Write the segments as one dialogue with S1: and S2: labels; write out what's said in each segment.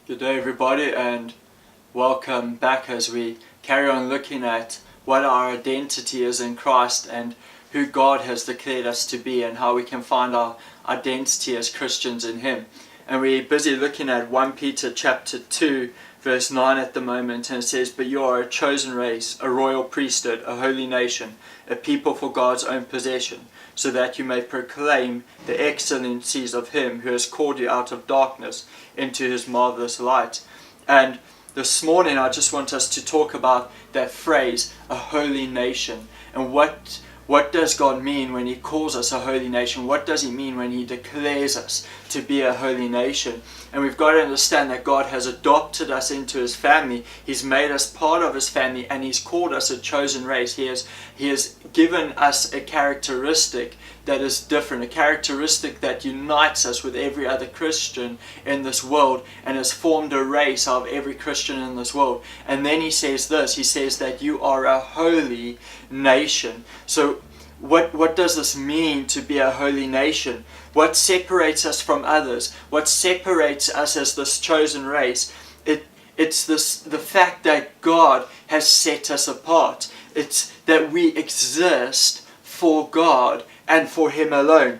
S1: Good day everybody, and welcome back as we carry on looking at what our identity is in Christ and who God has declared us to be and how we can find our identity as Christians in Him. And we're busy looking at 1 Peter chapter 2 verse 9 at the moment, and it says, "But you are a chosen race, a royal priesthood, a holy nation, a people for God's own possession, so that you may proclaim the excellencies of Him who has called you out of darkness into His marvelous light." And this morning I just want us to talk about that phrase, a holy nation, and what does God mean when He calls us a holy nation? What does He mean when He declares us to be a holy nation? And we've got to understand that God has adopted us into His family. He's made us part of His family, and He's called us a chosen race. He has given us a characteristic that is different, a characteristic that unites us with every other Christian in this world, and has formed a race of every Christian in this world. And then He says this, He says that you are a holy nation. So what does this mean to be a holy nation? What separates us from others? What separates us as this chosen race? It's the fact that God has set us apart. It's that we exist for God and for Him alone.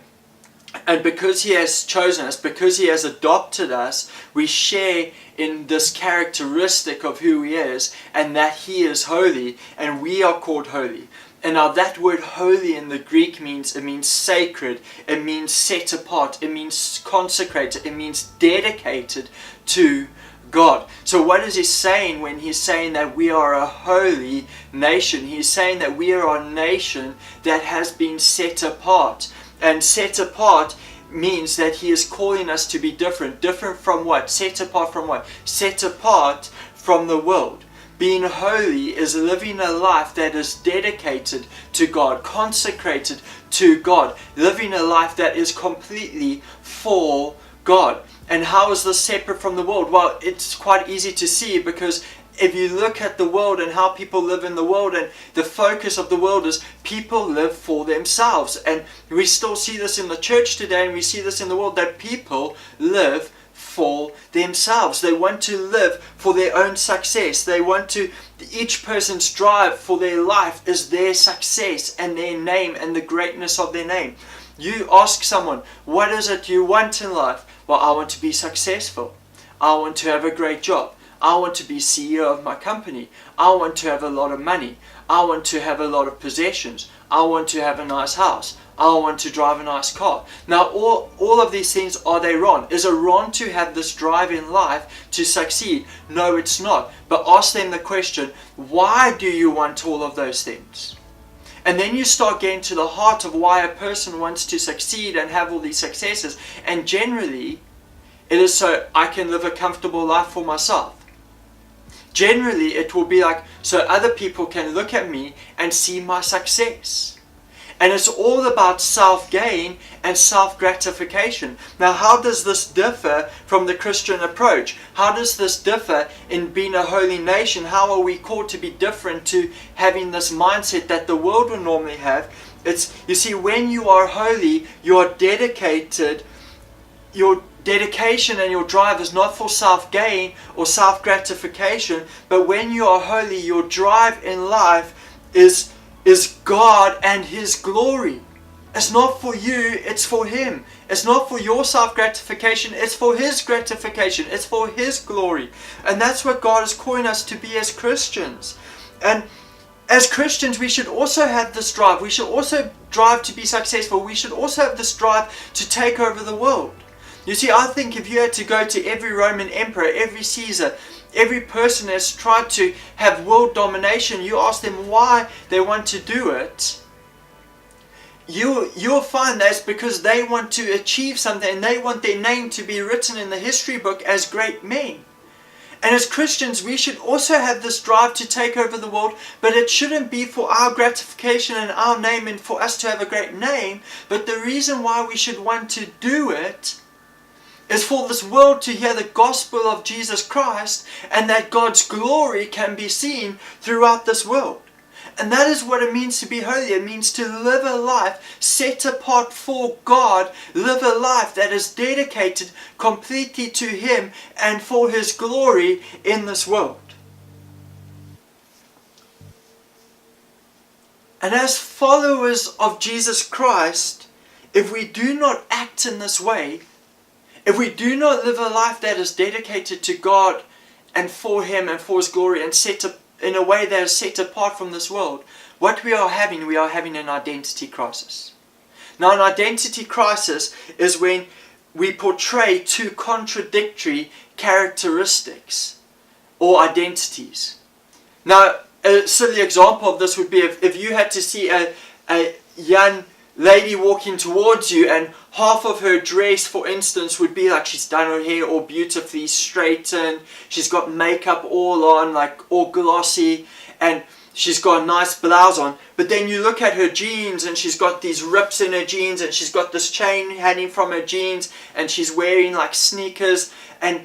S1: And because He has chosen us, because He has adopted us, we share in this characteristic of who He is, and that He is holy, and we are called holy. And now that word holy in the Greek means sacred, it means set apart, it means consecrated, it means dedicated to God. So what is He saying when He's saying that we are a holy nation? He's saying that we are a nation that has been set apart. And set apart means that He is calling us to be different. Different from what? Set apart from what? Set apart from the world. Being holy is living a life that is dedicated to God, consecrated to God, living a life that is completely for God. And how is this separate from the world? Well, it's quite easy to see, because if you look at the world and how people live in the world, and the focus of the world is people live for themselves. And we still see this in the church today, and we see this in the world, that people live for themselves. They want to live for their own success. They want to, each person's drive for their life is their success and their name and the greatness of their name. You ask someone, what is it you want in life? Well, I want to be successful. I want to have a great job. I want to be CEO of my company. I want to have a lot of money. I want to have a lot of possessions. I want to have a nice house. I want to drive a nice car. Now, all of these things, are they wrong? Is it wrong to have this drive in life to succeed? No, it's not. But ask them the question, why do you want all of those things? And then you start getting to the heart of why a person wants to succeed and have all these successes. And generally, it is so I can live a comfortable life for myself. Generally, it will be like, so other people can look at me and see my success. And it's all about self-gain and self-gratification. Now, how does this differ from the Christian approach? How does this differ in being a holy nation? How are we called to be different to having this mindset that the world will normally have? It's, you see, when you are holy, you are dedicated. Your dedication and your drive is not for self-gain or self-gratification, but when you are holy, your drive in life is God and His glory. It's not for you, it's for Him. It's not for your self-gratification, it's for His gratification. It's for His glory. And that's what God is calling us to be as Christians. And as Christians, we should also have this drive. We should also drive to be successful. We should also have this drive to take over the world. You see, I think if you had to go to every Roman emperor, every Caesar, every person that's tried to have world domination, you ask them why they want to do it, you'll find that's because they want to achieve something, and they want their name to be written in the history book as great men. And as Christians, we should also have this drive to take over the world, but it shouldn't be for our gratification and our name and for us to have a great name. But the reason why we should want to do it is for this world to hear the gospel of Jesus Christ, and that God's glory can be seen throughout this world. And that is what it means to be holy. It means to live a life set apart for God. Live a life that is dedicated completely to Him and for His glory in this world. And as followers of Jesus Christ, if we do not act in this way, if we do not live a life that is dedicated to God and for Him and for His glory and set up in a way that is set apart from this world, what we are having an identity crisis. Now, an identity crisis is when we portray two contradictory characteristics or identities. Now, a silly example of this would be if you had to see a young lady walking towards you and half of her dress, for instance, would be like she's done her hair all beautifully straightened, she's got makeup all on, like all glossy, and she's got a nice blouse on, but then you look at her jeans and she's got these rips in her jeans and she's got this chain hanging from her jeans and she's wearing like sneakers and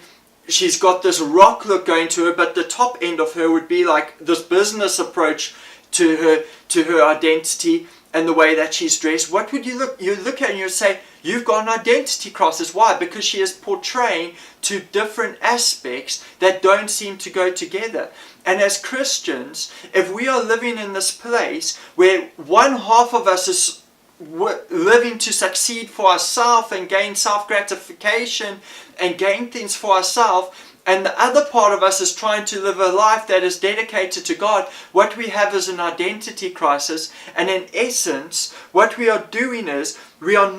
S1: she's got this rock look going to her, but the top end of her would be like this business approach to her identity and the way that she's dressed. What would you look at and you'd say, you've got an identity crisis. Why? Because she is portraying two different aspects that don't seem to go together. And as Christians, if we are living in this place where one half of us is living to succeed for ourselves and gain self-gratification and gain things for ourselves, and the other part of us is trying to live a life that is dedicated to God, what we have is an identity crisis. And in essence, what we are doing is we are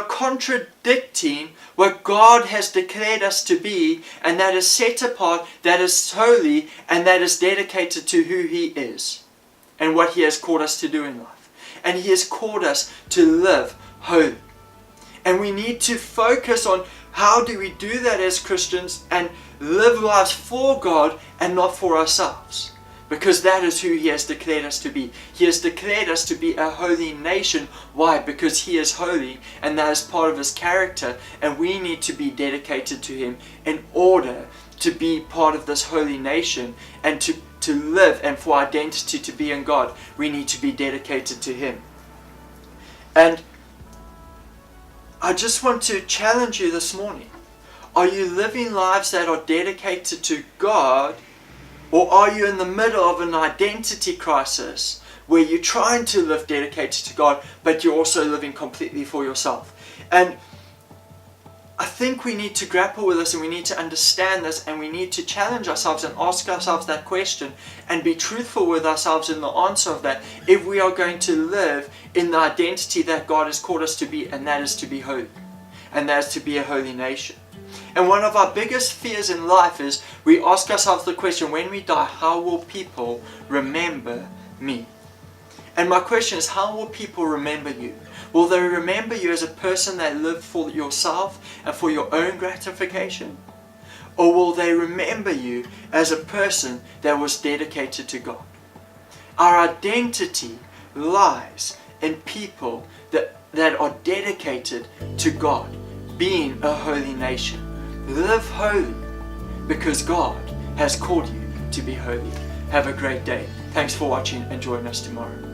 S1: contradicting what God has declared us to be, and that is set apart, that is holy, and that is dedicated to who He is and what He has called us to do in life. And He has called us to live holy. And we need to focus on how do we do that as Christians and live lives for God and not for ourselves. Because that is who He has declared us to be. He has declared us to be a holy nation. Why? Because He is holy and that is part of His character, and we need to be dedicated to Him in order to be part of this holy nation and to live, and for identity to be in God, we need to be dedicated to Him. And I just want to challenge you this morning. Are you living lives that are dedicated to God, or are you in the middle of an identity crisis where you're trying to live dedicated to God, but you're also living completely for yourself? And I think we need to grapple with this, and we need to understand this, and we need to challenge ourselves and ask ourselves that question and be truthful with ourselves in the answer of that, if we are going to live in the identity that God has called us to be, and that is to be holy, and that is to be a holy nation. And one of our biggest fears in life is we ask ourselves the question, when we die, how will people remember me? And my question is, how will people remember you? Will they remember you as a person that lived for yourself and for your own gratification? Or will they remember you as a person that was dedicated to God? Our identity lies in people that are dedicated to God, being a holy nation. Live holy because God has called you to be holy. Have a great day. Thanks for watching and join us tomorrow.